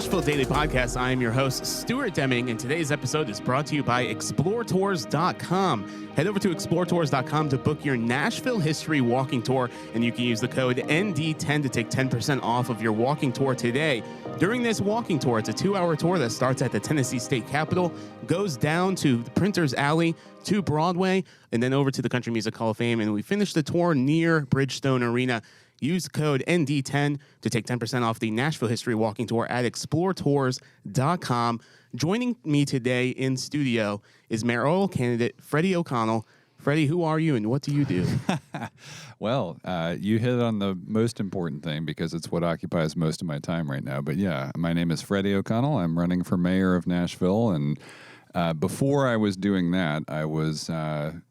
Nashville Daily Podcast. I am your host, Stuart Deming, and today's episode is brought to you by XPLRTours.com. Head over to XPLRTours.com to book your Nashville history walking tour, and you can use the code ND10 to take 10% off of your walking tour today. During this walking tour, it's a 2-hour tour that starts at the Tennessee State Capitol, goes down to the Printers Alley, to Broadway, and then over to the Country Music Hall of Fame, and we finish the tour near Bridgestone Arena. Use code ND10 to take 10% off the Nashville History Walking Tour at XPLRTours.com. Joining me today in studio is Mayoral candidate Freddie O'Connell. Freddie, who are you and what do you do? Well, you hit on the most important thing because it's what occupies most of my time right now. But yeah, my name is Freddie O'Connell. I'm running for mayor of Nashville. And before I was doing that, I was a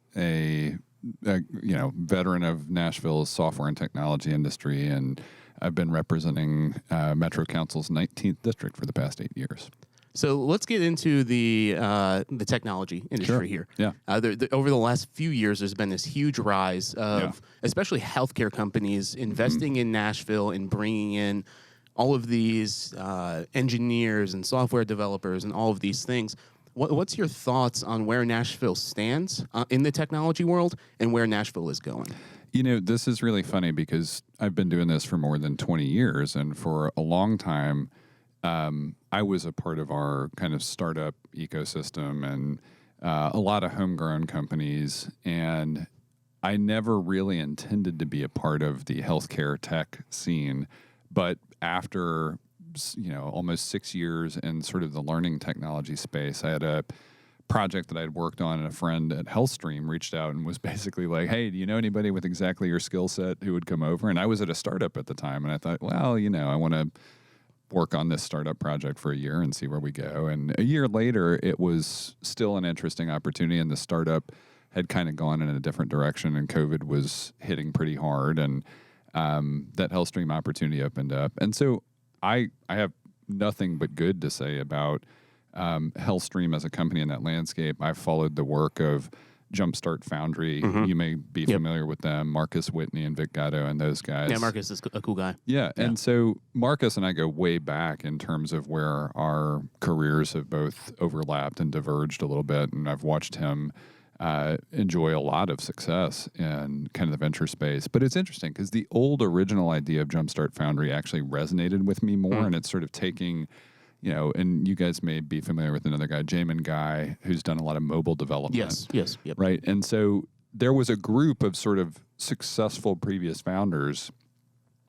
veteran of Nashville's software and technology industry, and I've been representing Metro Council's 19th district for the past 8 years. So let's get into the technology industry here. Yeah. Over the last few years, there's been this huge rise of especially healthcare companies investing in Nashville and bringing in all of these engineers and software developers and all of these things. What's your thoughts on where Nashville stands in the technology world and where Nashville is going? You know, this is really funny because I've been doing this for more than 20 years, and for a long time, I was a part of our kind of startup ecosystem and a lot of homegrown companies, and I never really intended to be a part of the healthcare tech scene, but after almost 6 years in sort of the learning technology space, I had a project that I'd worked on, and a friend at HealthStream reached out and was basically like, hey, do you know anybody with exactly your skill set who would come over? And I was at a startup at the time, and I thought, well, I want to work on this startup project for a year and see where we go. And a year later, it was still an interesting opportunity, and the startup had kind of gone in a different direction, and COVID was hitting pretty hard, and that HealthStream opportunity opened up. And so I have nothing but good to say about HealthStream as a company in that landscape. I've followed the work of Jumpstart Foundry. Mm-hmm. You may be familiar with them, Marcus Whitney and Vic Gatto and those guys. Yeah, Marcus is a cool guy. Yeah, and so Marcus and I go way back in terms of where our careers have both overlapped and diverged a little bit, and I've watched him enjoy a lot of success in kind of the venture space. But it's interesting because the old original idea of Jumpstart Foundry actually resonated with me more, and it's sort of taking, and you guys may be familiar with another guy, Jamin Guy, who's done a lot of mobile development. Yes. Yep. Right. And so there was a group of sort of successful previous founders,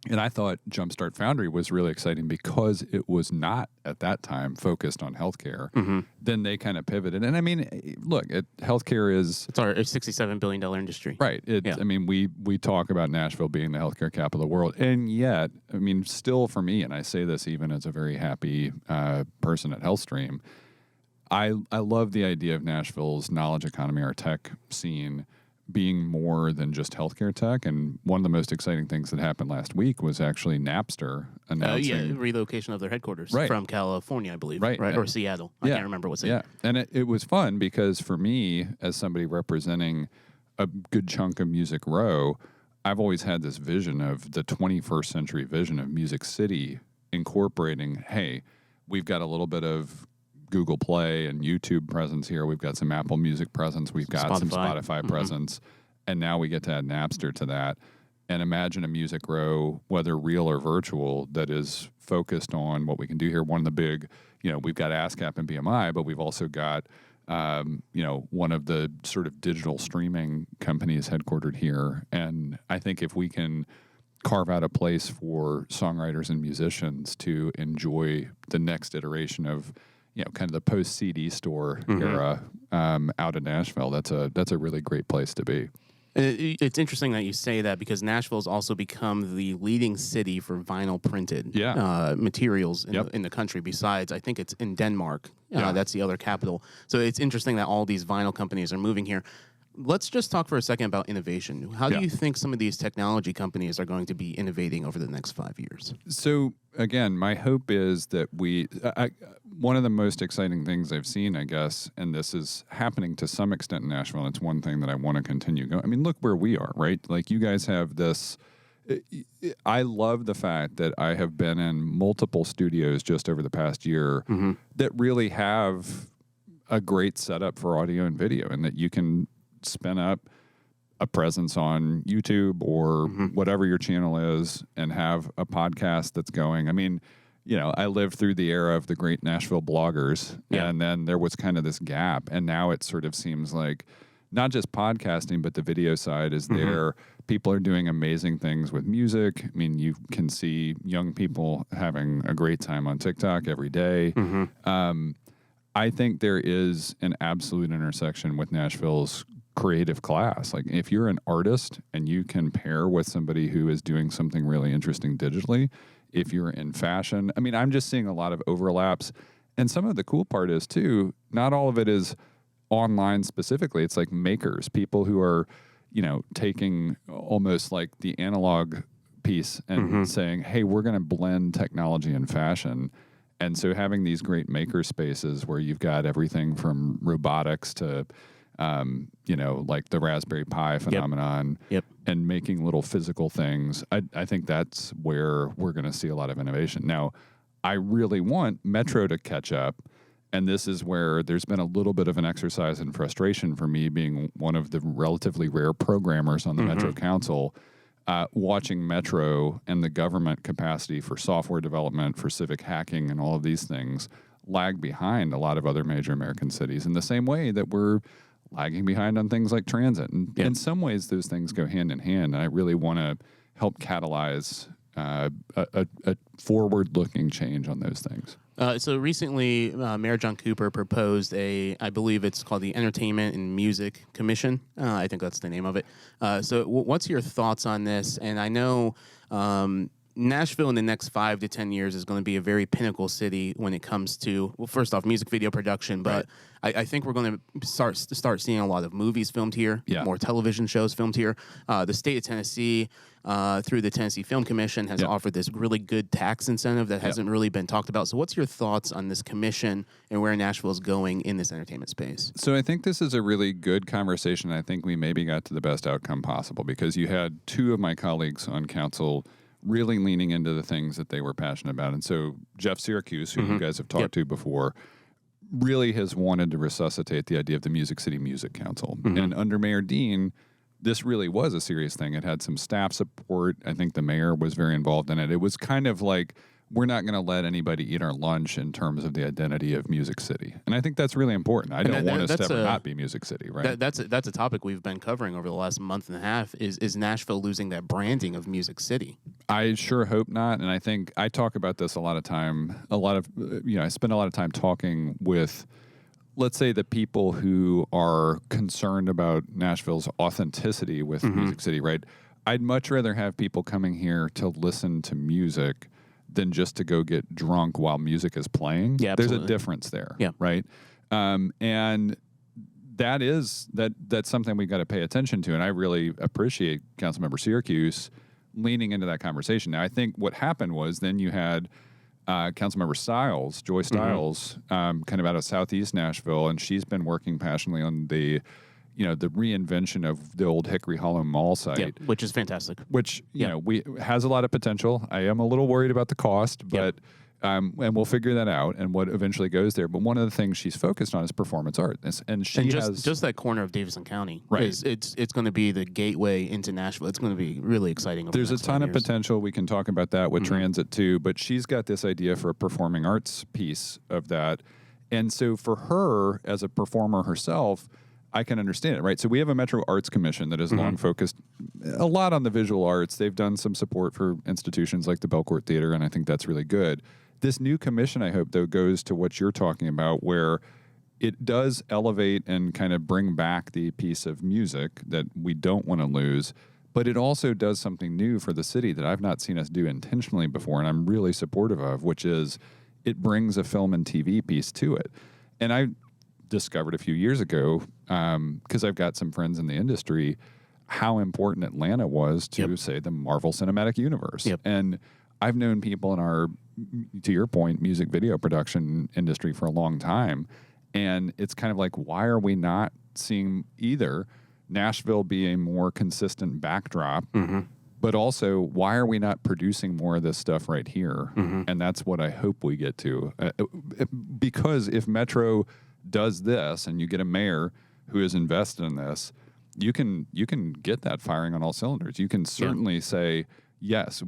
and I thought Jumpstart Foundry was really exciting because it was not at that time focused on healthcare. Mm-hmm. Then they kind of pivoted. And I mean, look, healthcare is... It's our $67 billion industry. Right. I mean, we talk about Nashville being the healthcare capital of the world. And yet, I mean, still for me, and I say this even as a very happy person at HealthStream, I love the idea of Nashville's knowledge economy, our tech scene, being more than just healthcare tech. And one of the most exciting things that happened last week was actually Napster announcing... relocation of their headquarters from California, I believe. Right. Or Seattle. I can't remember what city. Yeah, and it was fun because for me, as somebody representing a good chunk of Music Row, I've always had this vision of the 21st century vision of Music City incorporating, hey, we've got a little bit of Google Play and YouTube presence here. We've got some Apple Music presence. We've got some Spotify presence. And now we get to add Napster to that. And imagine a Music Row, whether real or virtual, that is focused on what we can do here. One of the big, we've got ASCAP and BMI, but we've also got, one of the sort of digital streaming companies headquartered here. And I think if we can carve out a place for songwriters and musicians to enjoy the next iteration of kind of the post-CD store era out in Nashville, that's a really great place to be. It's interesting that you say that because Nashville has also become the leading city for vinyl printed materials in the country. Besides, I think it's in Denmark. That's the other capital. So it's interesting that all these vinyl companies are moving here. Let's just talk for a second about innovation. How do you think some of these technology companies are going to be innovating over the next 5 years? So, again, my hope is that one of the most exciting things I've seen, I guess, and this is happening to some extent in Nashville, and it's one thing that I want to continue going. I mean, look where we are, right? Like, you guys have this I love the fact that I have been in multiple studios just over the past year that really have a great setup for audio and video, and that you can spin up a presence on YouTube or whatever your channel is and have a podcast that's going. I mean, I lived through the era of the great Nashville bloggers, and then there was kind of this gap, and now it sort of seems like not just podcasting, but the video side is there. People are doing amazing things with music. I mean, you can see young people having a great time on TikTok every day. I think there is an absolute intersection with Nashville's creative class. Like, if you're an artist and you can pair with somebody who is doing something really interesting digitally, if you're in fashion, I mean, I'm just seeing a lot of overlaps. And some of the cool part is, too, not all of it is online specifically. It's like makers, people who are, taking almost like the analog piece and saying, hey, we're going to blend technology and fashion. And so having these great maker spaces where you've got everything from robotics to, like the Raspberry Pi phenomenon and making little physical things, I think that's where we're going to see a lot of innovation. Now, I really want Metro to catch up. And this is where there's been a little bit of an exercise in frustration for me, being one of the relatively rare programmers on the Metro Council, watching Metro and the government capacity for software development, for civic hacking, and all of these things lag behind a lot of other major American cities in the same way that we're lagging behind on things like transit. And in some ways, those things go hand in hand. And I really want to help catalyze a forward-looking change on those things. So recently, Mayor John Cooper proposed I believe it's called the Entertainment and Music Commission. I think that's the name of it. So what's your thoughts on this? And I know Nashville in the next 5 to 10 years is going to be a very pinnacle city when it comes to, well, first off, music video production, but I think we're going to start seeing a lot of movies filmed here, more television shows filmed here. The state of Tennessee, through the Tennessee Film Commission, has offered this really good tax incentive that hasn't really been talked about. So what's your thoughts on this commission and where Nashville is going in this entertainment space? So I think this is a really good conversation. I think we maybe got to the best outcome possible because you had two of my colleagues on council really leaning into the things that they were passionate about. And so Jeff Syracuse, who you guys have talked to before, really has wanted to resuscitate the idea of the Music City Music Council. And under Mayor Dean, this really was a serious thing. It had some staff support. I think the mayor was very involved in it. It was kind of like, we're not going to let anybody eat our lunch in terms of the identity of Music City. And I think that's really important. I don't want us to ever not be Music City, right? That's a topic we've been covering over the last month and a half, is Nashville losing that branding of Music City? I sure hope not. And I think I talk about this a lot of time. I spend a lot of time talking with, let's say, the people who are concerned about Nashville's authenticity with Music City, right? I'd much rather have people coming here to listen to music than just to go get drunk while music is playing. Yeah, there's a difference there, right? And that's something we got to pay attention to. And I really appreciate Councilmember Syracuse leaning into that conversation. Now, I think what happened was then you had Councilmember Stiles, Joy Stiles, kind of out of Southeast Nashville, and she's been working passionately on the reinvention of the old Hickory Hollow Mall site, which is fantastic. Which has a lot of potential. I am a little worried about the cost, but and we'll figure that out and what eventually goes there. But one of the things she's focused on is performance art, and just that corner of Davidson County, right? It's going to be the gateway into Nashville. It's going to be really exciting. There's a ton of potential. We can talk about that with transit too. But she's got this idea for a performing arts piece of that, and so for her as a performer herself, I can understand it, right? So we have a Metro Arts Commission that has long focused a lot on the visual arts. They've done some support for institutions like the Belcourt Theater, and I think that's really good. This new commission, I hope, though, goes to what you're talking about, where it does elevate and kind of bring back the piece of music that we don't want to lose, but it also does something new for the city that I've not seen us do intentionally before, and I'm really supportive of, which is it brings a film and TV piece to it. And I discovered a few years ago, because I've got some friends in the industry, how important Atlanta was to, say, the Marvel Cinematic Universe. And I've known people in our, to your point, music video production industry for a long time. And it's kind of like, why are we not seeing either Nashville be a more consistent backdrop But also, why are we not producing more of this stuff right here? Mm-hmm. And that's what I hope we get to. Because if Metro does this and you get a mayor who is invested in this, you can get that firing on all cylinders. You can certainly say, yes,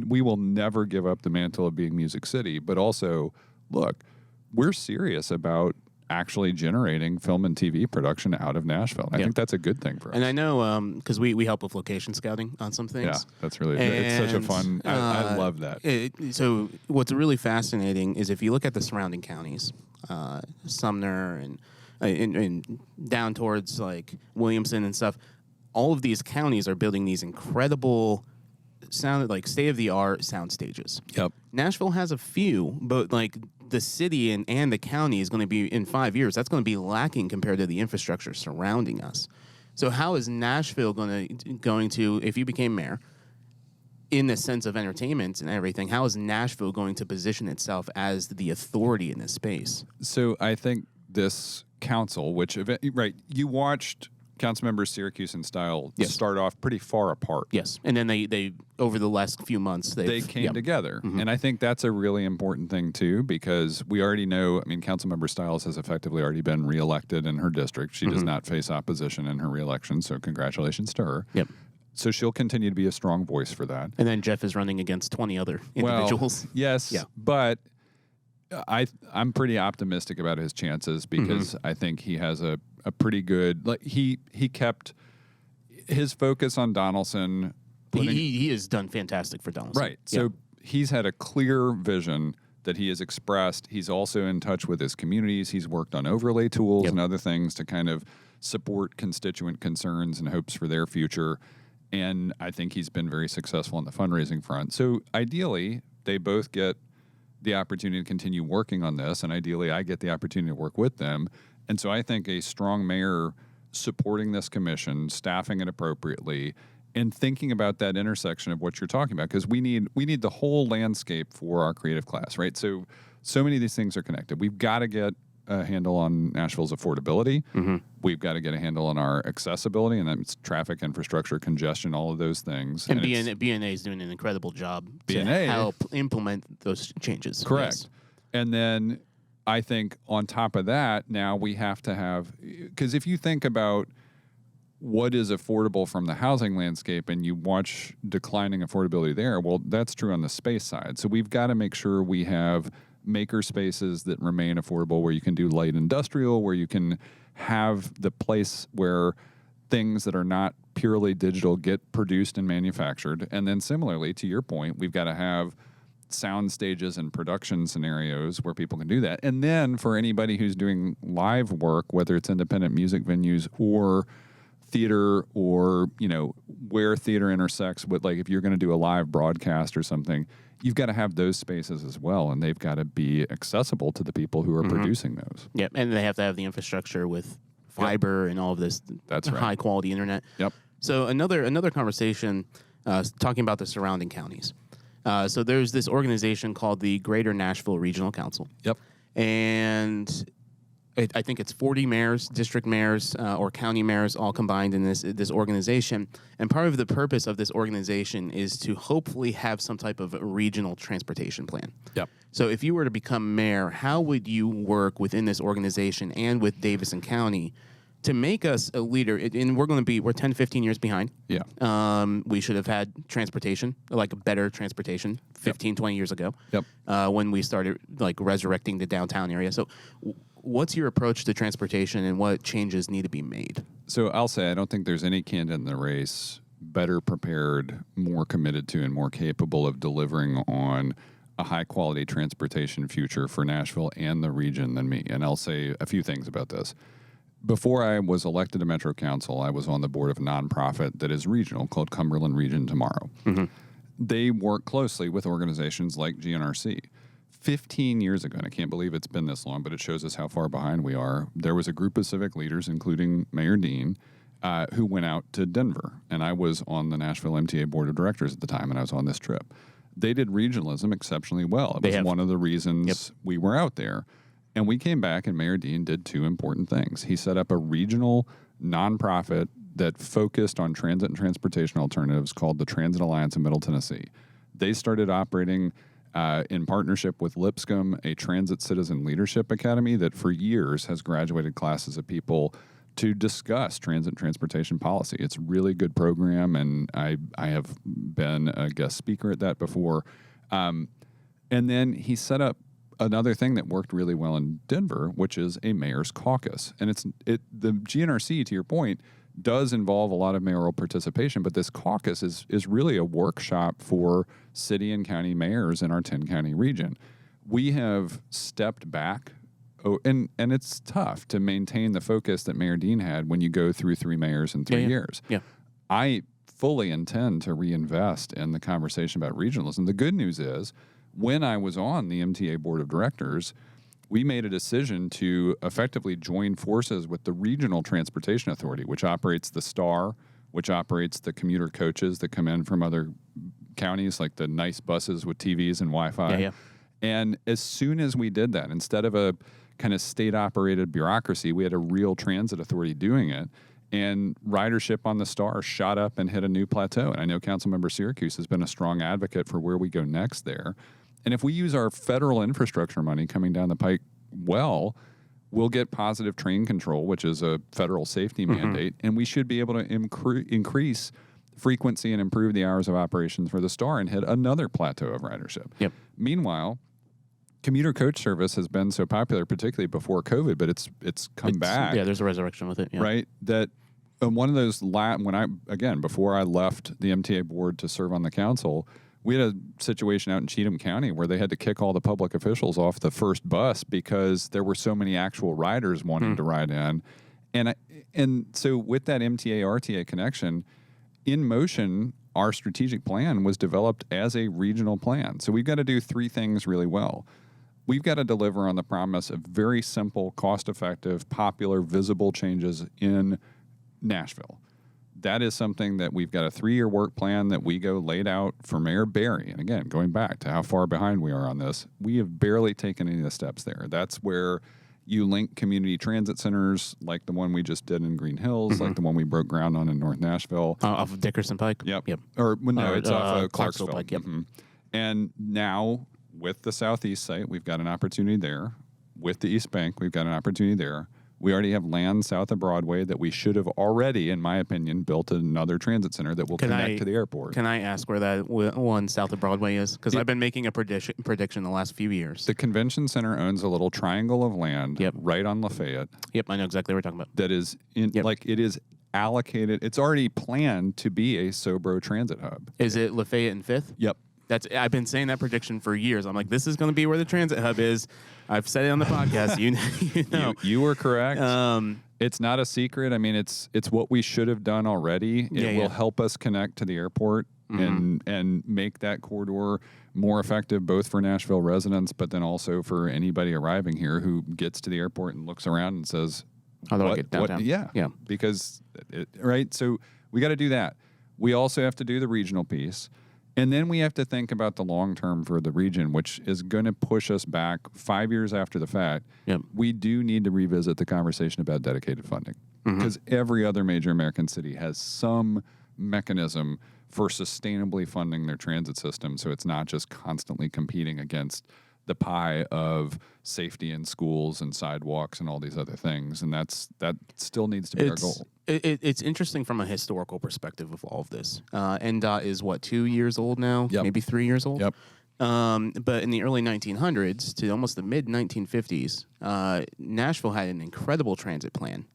we will never give up the mantle of being Music City, but also, look, we're serious about actually generating film and TV production out of Nashville. I think that's a good thing for us. And I know because we help with location scouting on some things. Yeah, that's really it's such a fun. I love that. So what's really fascinating is if you look at the surrounding counties, Sumner and down towards like Williamson and stuff, all of these counties are building these incredible state-of-the-art sound stages. Yep. Nashville has a few, but like the city and the county is going to be, in 5 years, that's going to be lacking compared to the infrastructure surrounding us. So how is Nashville going to, if you became mayor, in the sense of entertainment and everything, how is Nashville going to position itself as the authority in this space? So I think this council, right, you watched Councilmembers Syracuse and Style start off pretty far apart. Yes, and then they over the last few months, they came together. Mm-hmm. And I think that's a really important thing, too, because we already know, Councilmember Stiles has effectively already been reelected in her district. She does not face opposition in her reelection, so congratulations to her. Yep. So she'll continue to be a strong voice for that. And then Jeff is running against 20 other individuals. Well, yes, but I'm pretty optimistic about his chances because I think he has a pretty good, he kept his focus on Donaldson. He has done fantastic for Donaldson. Right. So he's had a clear vision that he has expressed. He's also in touch with his communities. He's worked on overlay tools and other things to kind of support constituent concerns and hopes for their future. And I think he's been very successful on the fundraising front. So ideally, they both get the opportunity to continue working on this, and ideally I get the opportunity to work with them. And so I think a strong mayor supporting this commission, staffing it appropriately, and thinking about that intersection of what you're talking about, because we need the whole landscape for our creative class, right? So many of these things are connected. We've got to get a handle on Nashville's affordability. We've got to get a handle on our accessibility, and that's traffic, infrastructure, congestion, all of those things. And BNA is doing an incredible job to help implement those changes. Correct. Yes. And then I think on top of that, now we have to have, because if you think about what is affordable from the housing landscape and you watch declining affordability there, well, that's true on the space side. So we've got to make sure we have maker spaces that remain affordable, where you can do light industrial, where you can have the place where things that are not purely digital get produced and manufactured. And then similarly, to your point, we've got to have sound stages and production scenarios where people can do that. And then for anybody who's doing live work, whether it's independent music venues or theater, or, where theater intersects with, like, if you're going to do a live broadcast or something, you've got to have those spaces as well, and they've got to be accessible to the people who are producing those. Yep, and they have to have the infrastructure with fiber and all of this. That's right. High quality internet. Yep. So another conversation talking about the surrounding counties. So there's this organization called the Greater Nashville Regional Council. Yep. And I think it's 40 mayors, district mayors, or county mayors all combined in this organization. And part of the purpose of this organization is to hopefully have some type of regional transportation plan. Yep. So if you were to become mayor, how would you work within this organization and with Davidson County to make us a leader? And we're 10, 15 years behind. Yeah. We should have had transportation, like better transportation 15, 20 years ago. Yep. When we started resurrecting the downtown area. So what's your approach to transportation and what changes need to be made? So I'll say I don't think there's any candidate in the race better prepared, more committed to, and more capable of delivering on a high-quality transportation future for Nashville and the region than me. And I'll say a few things about this. Before I was elected to Metro Council, I was on the board of a nonprofit that is regional called Cumberland Region Tomorrow. They work closely with organizations like GNRC. 15 years ago, and I can't believe it's been this long, but it shows us how far behind we are, there was a group of civic leaders, including Mayor Dean, who went out to Denver. And I was on the Nashville MTA Board of Directors at the time, and I was on this trip. They did regionalism exceptionally well. It was one of the reasons we were out there. And we came back, and Mayor Dean did two important things. He set up a regional nonprofit that focused on transit and transportation alternatives called the Transit Alliance of Middle Tennessee. They started operating in partnership with Lipscomb, a transit citizen leadership academy that for years has graduated classes of people to discuss transit and transportation policy. It's a really good program, and I have been a guest speaker at that before. And then he set up another thing that worked really well in Denver, which is a mayor's caucus. And the GNRC, to your point, does involve a lot of mayoral participation, but this caucus is really a workshop for city and county mayors in our 10-county region. We have stepped back, and it's tough to maintain the focus that Mayor Dean had when you go through 3 mayors in 3 years. Yeah. I fully intend to reinvest in the conversation about regionalism. The good news is, when I was on the MTA board of directors, we made a decision to effectively join forces with the Regional Transportation Authority, which operates the STAR, which operates the commuter coaches that come in from other counties, like the nice buses with TVs and Wi-Fi. Yeah. And as soon as we did that, instead of a kind of state-operated bureaucracy, we had a real transit authority doing it. And ridership on the STAR shot up and hit a new plateau. And I know Councilmember Syracuse has been a strong advocate for where we go next there. And if we use our federal infrastructure money coming down the pike well, we'll get positive train control, which is a federal safety mandate, and we should be able to increase frequency and improve the hours of operations for the STAR and hit another plateau of ridership. Yep. Meanwhile, commuter coach service has been so popular, particularly before COVID, but it's come back. Yeah, there's a resurrection with it. Yeah. Right? That one of those, before I left the MTA board to serve on the council, we had a situation out in Cheatham County where they had to kick all the public officials off the first bus because there were so many actual riders wanting to ride in. And so with that MTA RTA connection, in motion, our strategic plan was developed as a regional plan. So we've got to do 3 things really well. We've got to deliver on the promise of very simple, cost-effective, popular, visible changes in Nashville. That is something that we've got a 3-year work plan that we laid out for Mayor Barry. And again, going back to how far behind we are on this, we have barely taken any of the steps there. That's where you link community transit centers like the one we just did in Green Hills, like the one we broke ground on in North Nashville. Off of Dickerson Pike? Yep. It's off of Clarksville. Pike, yep. And now with the Southeast site, we've got an opportunity there. With the East Bank, we've got an opportunity there. We already have land south of Broadway that we should have already, in my opinion, built another transit center that will connect to the airport. Can I ask where that one south of Broadway is? Because I've been making a prediction the last few years. The convention center owns a little triangle of land right on Lafayette. Yep, I know exactly what you're talking about. That is, it is allocated. It's already planned to be a SoBro transit hub. Is it Lafayette and 5th? Yep. I've been saying that prediction for years. I'm like, this is going to be where the transit hub is. I've said it on the podcast. You know. You were correct. It's not a secret. I mean, it's what we should have done already. It will help us connect to the airport and make that corridor more effective, both for Nashville residents, but then also for anybody arriving here who gets to the airport and looks around and says, "How do I get downtown?" Yeah. Because right. So we got to do that. We also have to do the regional piece. And then we have to think about the long term for the region, which is going to push us back 5 years after the fact. Yep. We do need to revisit the conversation about dedicated funding because every other major American city has some mechanism for sustainably funding their transit system, so it's not just constantly competing against the pie of safety in schools and sidewalks and all these other things. And that still needs to be our goal. It's interesting from a historical perspective of all of this. NDOT is, 2 years old now? Yep. Maybe 3 years old? Yep. But in the early 1900s to almost the mid-1950s, Nashville had an incredible transit plan.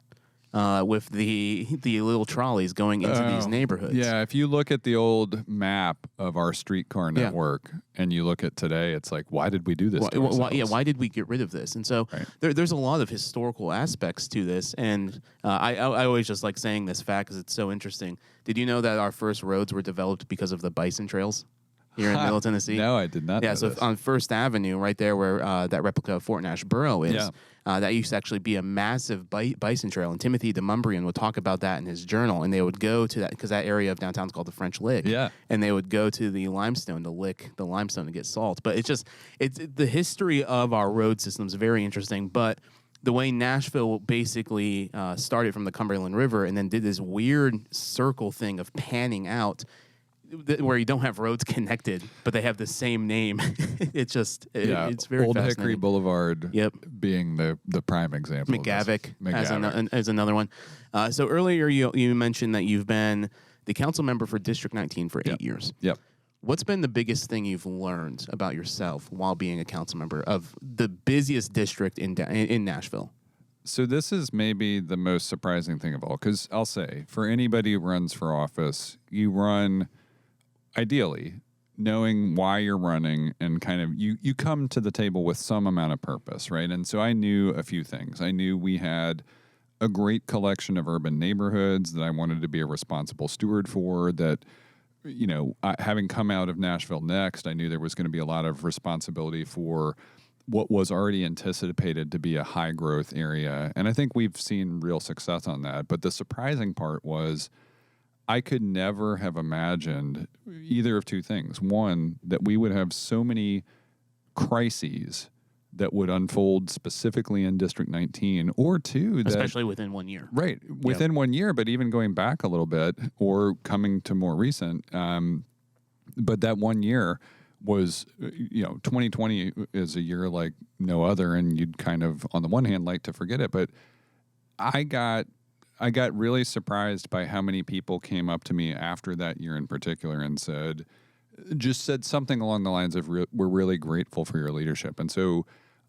With the little trolleys going into these neighborhoods. Yeah, if you look at the old map of our streetcar network and you look at today, it's like, why did we do this to ourselves? Why did we get rid of this? And so there's a lot of historical aspects to this. And I always just like saying this fact because it's so interesting. Did you know that our first roads were developed because of the bison trails? Here in Middle Tennessee? No, I did not know so this. On First Avenue, right there where that replica of Fort Nash Borough is, that used to actually be a massive bison trail. And Timothy DeMumbrian would talk about that in his journal. And they would go to that, because that area of downtown is called the French Lick. Yeah. And they would go to the limestone to lick the limestone to get salt. But it's the history of our road system is very interesting. But the way Nashville basically started from the Cumberland River and then did this weird circle thing of panning out where you don't have roads connected, but they have the same name. It's just, it's very Old fascinating. Hickory Boulevard being the prime example. McGavick as another one. So earlier you mentioned that you've been the council member for District 19 for 8 years. Yep. What's been the biggest thing you've learned about yourself while being a council member of the busiest district in Nashville? So this is maybe the most surprising thing of all, because I'll say, for anybody who runs for office, you run ideally knowing why you're running and kind of you come to the table with some amount of purpose, right? And so I knew a few things. I knew we had a great collection of urban neighborhoods that I wanted to be a responsible steward for, that having come out of Nashville Next, I knew there was going to be a lot of responsibility for what was already anticipated to be a high growth area. And I think we've seen real success on that. But the surprising part was I could never have imagined either of two things. One, that we would have so many crises that would unfold specifically in District 19, or two, especially within 1 year. Right, within 1 year, but even going back a little bit or coming to more recent. But that 1 year was, 2020 is a year like no other, and you'd kind of, on the one hand, like to forget it. But I got really surprised by how many people came up to me after that year in particular and said something along the lines of, we're really grateful for your leadership. And so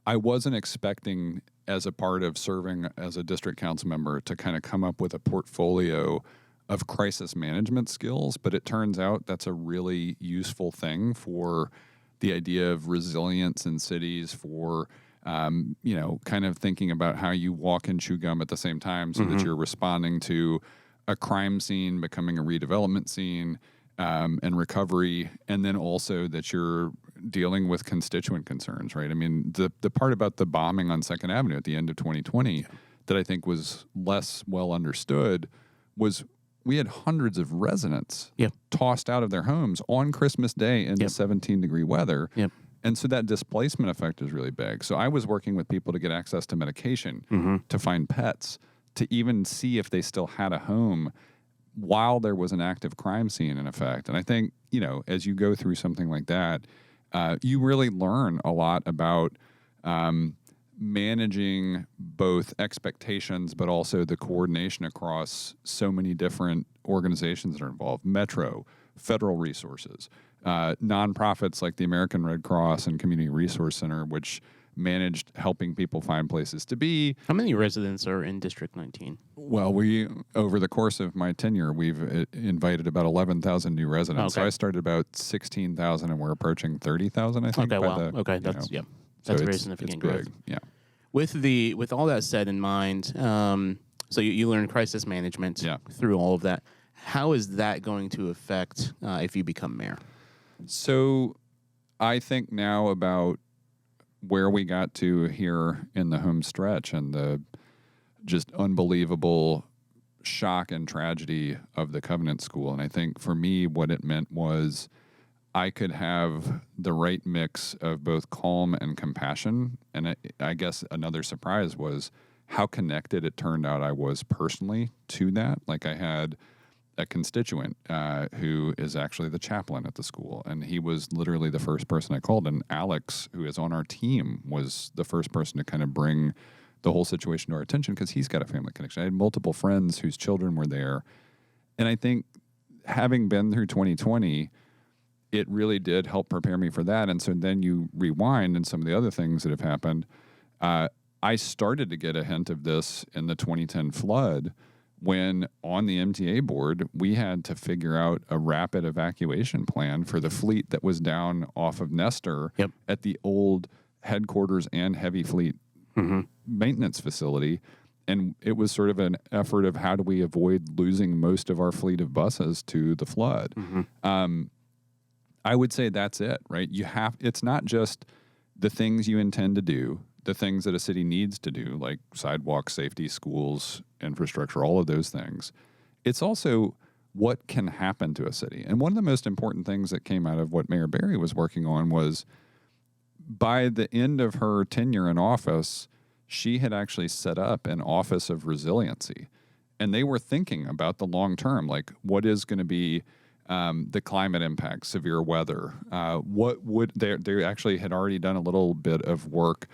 I wasn't expecting, as a part of serving as a district council member, to kind of come up with a portfolio of crisis management skills, but it turns out that's a really useful thing for the idea of resilience in cities, for kind of thinking about how you walk and chew gum at the same time, so that you're responding to a crime scene becoming a redevelopment scene, and recovery, and then also that you're dealing with constituent concerns, right? I mean, the part about the bombing on 2nd Avenue at the end of 2020 that I think was less well understood was we had hundreds of residents tossed out of their homes on Christmas Day in the 17-degree weather. And so that displacement effect is really big. So I was working with people to get access to medication, to find pets, to even see if they still had a home while there was an active crime scene in effect. And I think, as you go through something like that, you really learn a lot about managing both expectations, but also the coordination across so many different organizations that are involved: Metro, federal resources, nonprofits like the American Red Cross and Community Resource Center, which managed helping people find places to be. How many residents are in District 19? Well, over the course of my tenure, we've invited about 11,000 new residents. Okay. So I started about 16,000, and we're approaching 30,000, I think. Okay, wow. Okay, that's very significant growth. Big. Yeah. With all that said in mind, so you learned crisis management through all of that. How is that going to affect if you become mayor? So I think now about where we got to here in the home stretch and the just unbelievable shock and tragedy of the Covenant School. And I think for me, what it meant was I could have the right mix of both calm and compassion. And I guess another surprise was how connected it turned out I was personally to that. Like, I had a constituent who is actually the chaplain at the school, and he was literally the first person I called. And Alex, who is on our team, was the first person to kind of bring the whole situation to our attention, because he's got a family connection. I had multiple friends whose children were there. And I think having been through 2020, it really did help prepare me for that. And so then you rewind, and some of the other things that have happened. I started to get a hint of this in the 2010 flood, when on the MTA board, we had to figure out a rapid evacuation plan for the fleet that was down off of Nestor at the old headquarters and heavy fleet maintenance facility. And it was sort of an effort of how do we avoid losing most of our fleet of buses to the flood. I would say that's it, right? It's not just the things you intend to do, the things that a city needs to do, like sidewalks, safety, schools, infrastructure, all of those things. It's also what can happen to a city. And one of the most important things that came out of what Mayor Barry was working on was, by the end of her tenure in office, she had actually set up an office of resiliency. And they were thinking about the long term, like what is going to be the climate impact, severe weather. What would they actually had already done a little bit of work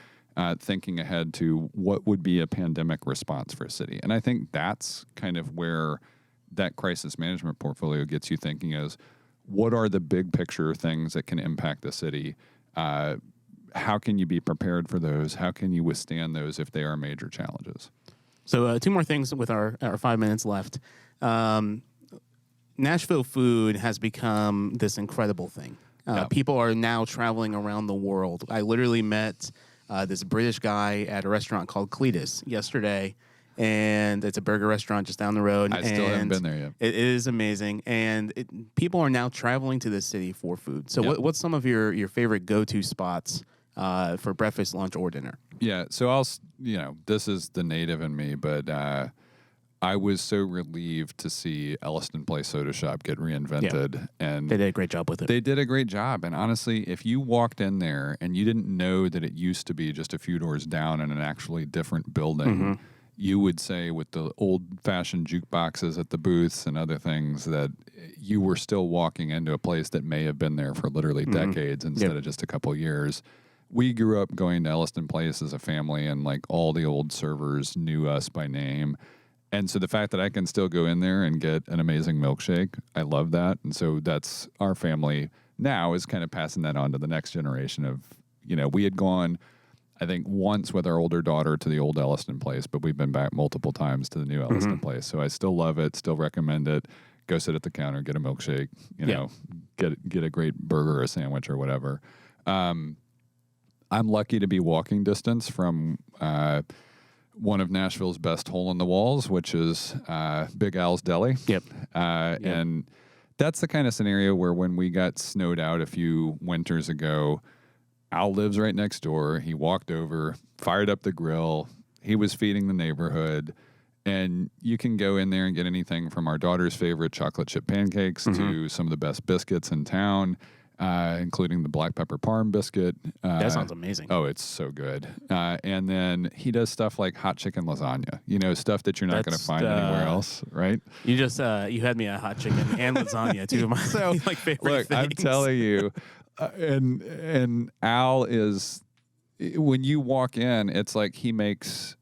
thinking ahead to what would be a pandemic response for a city. And I think that's kind of where that crisis management portfolio gets you thinking is, what are the big picture things that can impact the city? How can you be prepared for those? How can you withstand those if they are major challenges? So 2 more things with our 5 minutes left. Nashville food has become this incredible thing. People are now traveling around the world. I literally met this British guy at a restaurant called Cletus yesterday, and it's a burger restaurant just down the road. I still haven't been there yet. It is amazing, and people are now traveling to this city for food. So what's some of your favorite go-to spots for breakfast, lunch, or dinner? Yeah, so this is the native in me, but I was so relieved to see Elliston Place Soda Shop get reinvented. And they did a great job with it. They did a great job. And honestly, if you walked in there and you didn't know that it used to be just a few doors down in an actually different building, you would say with the old-fashioned jukeboxes at the booths and other things that you were still walking into a place that may have been there for literally decades instead of just a couple years. We grew up going to Elliston Place as a family, and like all the old servers knew us by name. And so the fact that I can still go in there and get an amazing milkshake, I love that. And so that's our family now is kind of passing that on to the next generation of, we had gone, I think, once with our older daughter to the old Elliston Place, but we've been back multiple times to the new Elliston Place. So I still love it, still recommend it. Go sit at the counter, get a milkshake, get a great burger or a sandwich or whatever. I'm lucky to be walking distance from one of Nashville's best hole-in-the-walls, which is Big Al's Deli. And that's the kind of scenario where when we got snowed out a few winters ago, Al lives right next door. He walked over, fired up the grill. He was feeding the neighborhood. And you can go in there and get anything from our daughter's favorite chocolate chip pancakes to some of the best biscuits in town, including the black pepper parm biscuit. That sounds amazing. Oh, it's so good. And then he does stuff like hot chicken lasagna, stuff that you're not going to find anywhere else, right? You just, you had me at hot chicken and lasagna, two of my favorite things. I'm telling you, and Al is, when you walk in, it's like he makes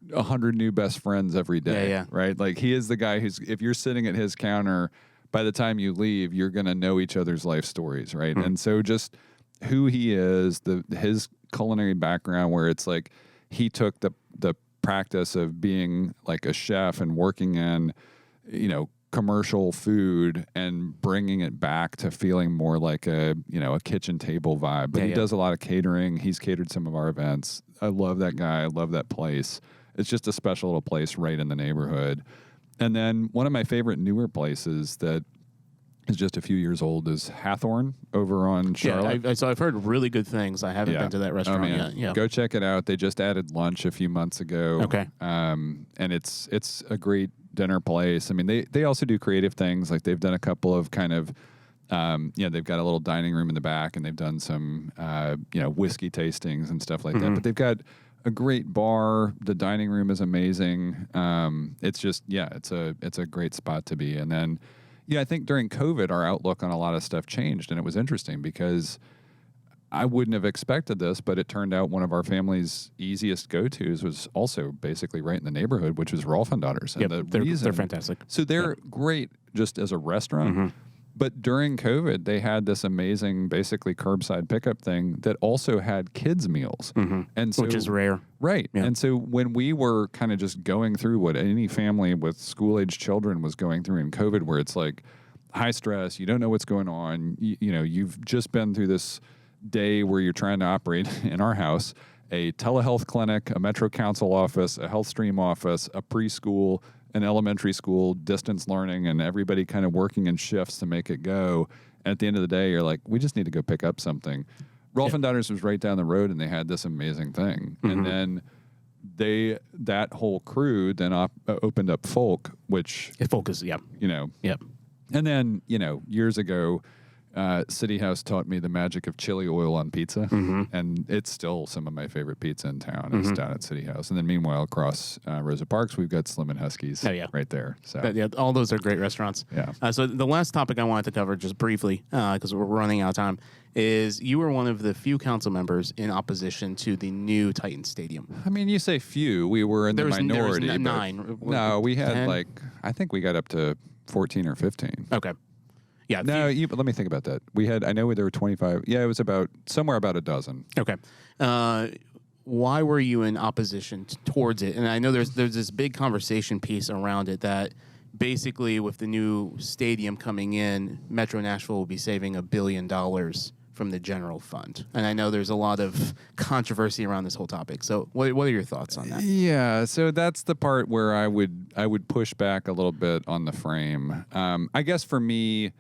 100 new best friends every day, right? Like he is the guy who's, if you're sitting at his counter, by the time you leave, you're going to know each other's life stories, right? And so just who he is, his culinary background, where it's like he took the practice of being like a chef and working in, commercial food and bringing it back to feeling more like a kitchen table vibe. But he does a lot of catering. He's catered some of our events. I love that guy. I love that place. It's just a special little place right in the neighborhood. And then one of my favorite newer places that is just a few years old is Hathorn over on Charlotte. Yeah, so I've heard really good things. I haven't been to that restaurant yet. Yeah. Go check it out. They just added lunch a few months ago. Okay. And it's a great dinner place. I mean, they also do creative things. Like they've done a couple of kind of, they've got a little dining room in the back, and they've done some, whiskey tastings and stuff like that. But they've got a great bar. The dining room is amazing. It's just, it's a great spot to be. And then, I think during COVID, our outlook on a lot of stuff changed, and it was interesting because I wouldn't have expected this, but it turned out one of our family's easiest go-tos was also basically right in the neighborhood, which was Rolf and Daughters. And they're fantastic. So they're great just as a restaurant. But during COVID, they had this amazing, basically curbside pickup thing that also had kids' meals, and so, which is rare, right? Yeah. And so when we were kind of just going through what any family with school-age children was going through in COVID, where it's like high stress, you don't know what's going on, you've just been through this day where you're trying to operate in our house a telehealth clinic, a Metro Council office, a health stream office, a preschool, an elementary school, distance learning, and everybody kind of working in shifts to make it go. And at the end of the day, you're like, we just need to go pick up something. Rolf and Daughters was right down the road, and they had this amazing thing. And then that whole crew then opened up Folk, which... Folk is, And then, years ago, City House taught me the magic of chili oil on pizza, and it's still some of my favorite pizza in town is down at City House. And then meanwhile, across Rosa Parks, we've got Slim and Husky's right there. So yeah, all those are great restaurants. Yeah. So the last topic I wanted to cover just briefly, because we're running out of time, is you were one of the few council members in opposition to the new Titan Stadium. I mean, you say few. We were in the minority. There was 9. No, we had 10? I think we got up to 14 or 15. Okay. Yeah. No, let me think about that. I know there were 25. Yeah, it was somewhere about a dozen. Okay. Why were you in opposition towards it? And I know there's this big conversation piece around it that basically with the new stadium coming in, Metro Nashville will be saving $1 billion from the general fund. And I know there's a lot of controversy around this whole topic. So what are your thoughts on that? Yeah, so that's the part where I would push back a little bit on the frame. I guess for me,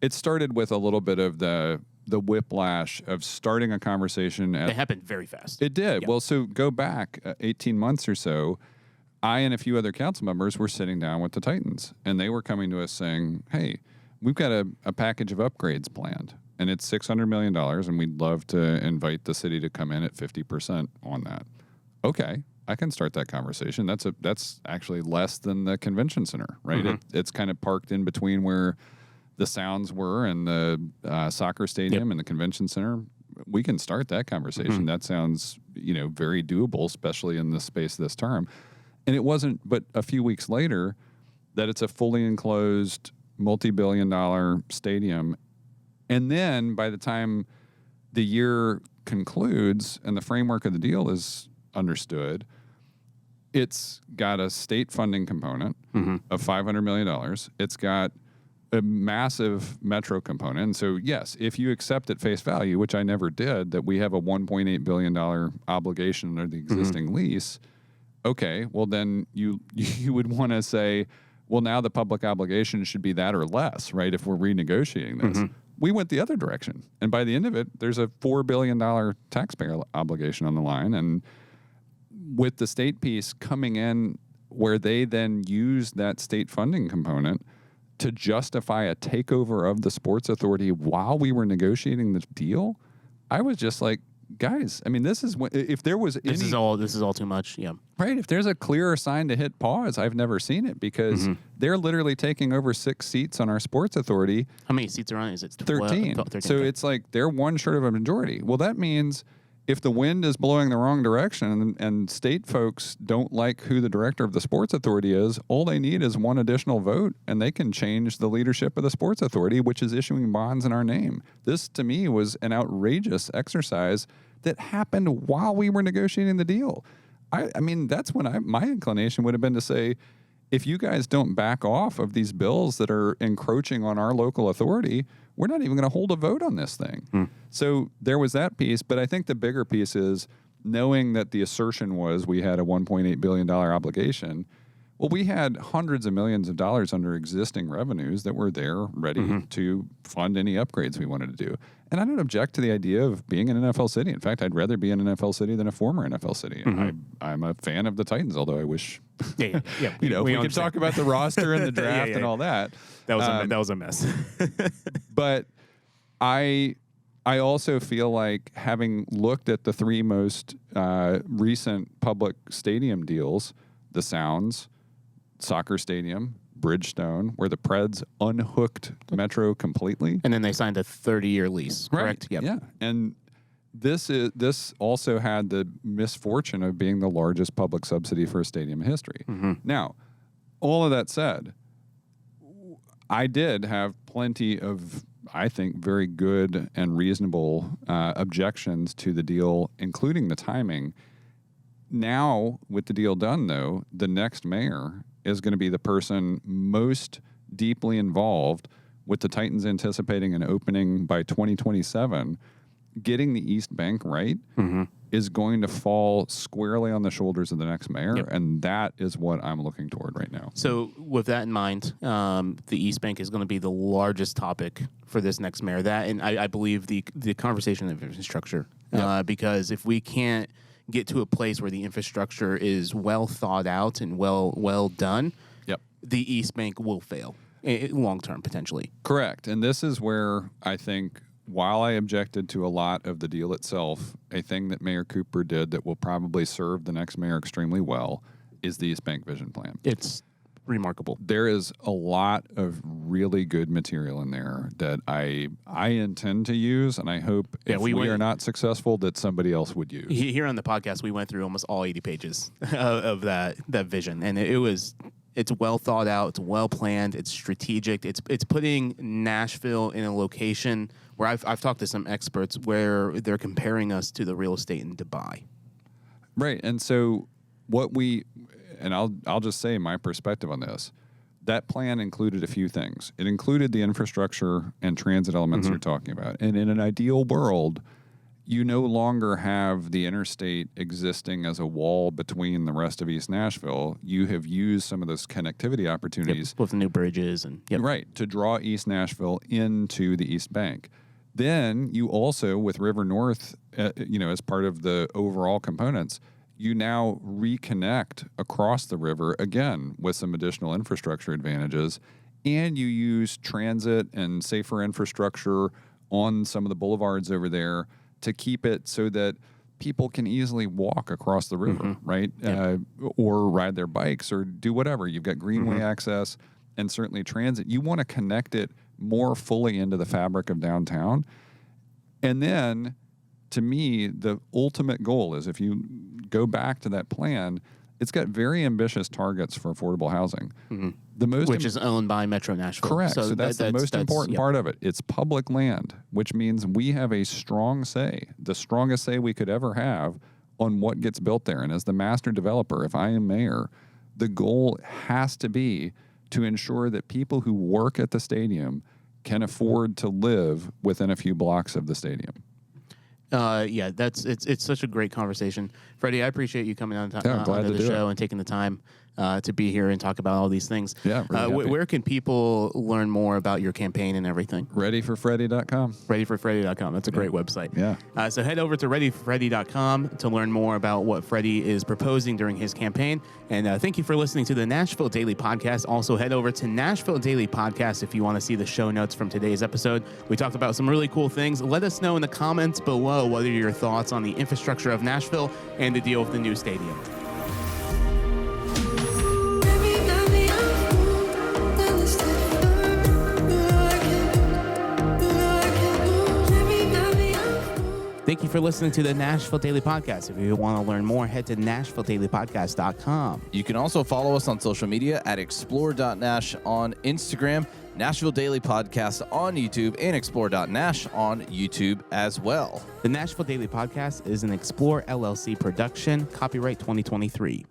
it started with a little bit of the whiplash of starting a conversation. It happened very fast. It did. Yeah. Well, so go back 18 months or so, I and a few other council members were sitting down with the Titans, and they were coming to us saying, hey, we've got a package of upgrades planned, and it's $600 million, and we'd love to invite the city to come in at 50% on that. Okay, I can start that conversation. That's actually less than the convention center, right? It's kind of parked in between where the Sounds were and the soccer stadium and the convention center. We can start that conversation. That sounds, very doable, especially in the space this term. And it wasn't but a few weeks later that it's a fully enclosed, multi-billion-dollar stadium. And then by the time the year concludes and the framework of the deal is understood, it's got a state funding component of $500 million. It's got a massive metro component. And so, yes, if you accept at face value, which I never did, that we have a $1.8 billion obligation under the existing lease, okay, well, then you would want to say, well, now the public obligation should be that or less, right, if we're renegotiating this. We went the other direction. And by the end of it, there's a $4 billion taxpayer obligation on the line. And with the state piece coming in where they then use that state funding component to justify a takeover of the sports authority while we were negotiating the deal, I was just like, guys, I mean, this is if there was this is all too much. Yeah. Right. If there's a clearer sign to hit pause, I've never seen it because they're literally taking over 6 seats on our sports authority. How many seats are on it? Is it 13? 13. So it's like they're one short of a majority. Well, that means if the wind is blowing the wrong direction and state folks don't like who the director of the sports authority is, all they need is one additional vote and they can change the leadership of the sports authority, which is issuing bonds in our name. This, to me, was an outrageous exercise that happened while we were negotiating the deal. I mean, that's when my inclination would have been to say, if you guys don't back off of these bills that are encroaching on our local authority, we're not even going to hold a vote on this thing. So there was that piece, but I think the bigger piece is knowing that the assertion was we had a $1.8 billion obligation. Well, we had hundreds of millions of dollars under existing revenues that were there ready to fund any upgrades we wanted to do. And I don't object to the idea of being an NFL city. In fact, I'd rather be an NFL city than a former NFL city. And I'm a fan of the Titans, although I wish we could talk about the roster and the draft and all that. That was a mess. But I also feel like, having looked at the 3 most recent public stadium deals, the Sounds, soccer stadium, Bridgestone, where the Preds unhooked Metro completely. And then they signed a 30-year lease, correct? Right. Yep. Yeah. And this also had the misfortune of being the largest public subsidy for a stadium in history. Now, all of that said, I did have plenty of, I think, very good and reasonable objections to the deal, including the timing. Now, with the deal done, though, the next mayor is going to be the person most deeply involved with the Titans anticipating an opening by 2027. Getting the East Bank right is going to fall squarely on the shoulders of the next mayor, and that is what I'm looking toward right now. So with that in mind, the East Bank is going to be the largest topic for this next mayor. That, and I believe the conversation of infrastructure, because if we can't get to a place where the infrastructure is well thought out and well done, the East Bank will fail. long term, potentially. Correct. And this is where I think, while I objected to a lot of the deal itself, a thing that Mayor Cooper did that will probably serve the next mayor extremely well is the East Bank Vision Plan. It's remarkable. There is a lot of really good material in there that I intend to use, and I hope if we are not successful that somebody else would use. Here on the podcast, we went through almost all 80 pages of that vision, and it's well thought out, it's well planned, it's strategic, it's putting Nashville in a location where I've talked to some experts where they're comparing us to the real estate in Dubai. Right, and so I'll just say my perspective on this. That plan included a few things. It included the infrastructure and transit elements you're talking about. And in an ideal world, you no longer have the interstate existing as a wall between the rest of East Nashville. You have used some of those connectivity opportunities. With the new bridges and right, to draw East Nashville into the East Bank. Then you also, with River North, as part of the overall components, you now reconnect across the river again with some additional infrastructure advantages, and you use transit and safer infrastructure on some of the boulevards over there to keep it so that people can easily walk across the river, right? Yep. Or ride their bikes or do whatever. You've got greenway access and certainly transit. You want to connect it more fully into the fabric of downtown. And then, to me, the ultimate goal is, if you go back to that plan, it's got very ambitious targets for affordable housing. Which is owned by Metro Nashville. Correct. So that's the most important part of it. It's public land, which means we have a strong say, the strongest say we could ever have on what gets built there. And as the master developer, if I am mayor, the goal has to be to ensure that people who work at the stadium can afford to live within a few blocks of the stadium. It's such a great conversation, Freddie. I appreciate you coming on to the show and taking the time to be here and talk about all these things. Yeah, really where can people learn more about your campaign and everything? ReadyForFreddie.com. ReadyForFreddie.com. That's a great website. Yeah. So head over to ReadyForFreddie.com to learn more about what Freddie is proposing during his campaign. And thank you for listening to the Nashville Daily Podcast. Also, head over to Nashville Daily Podcast if you want to see the show notes from today's episode. We talked about some really cool things. Let us know in the comments below what are your thoughts on the infrastructure of Nashville and the deal with the new stadium. Thank you for listening to the Nashville Daily Podcast. If you want to learn more, head to NashvilleDailyPodcast.com. You can also follow us on social media at explore.nash on Instagram, Nashville Daily Podcast on YouTube, and explore.nash on YouTube as well. The Nashville Daily Podcast is an Explore LLC production, copyright 2023.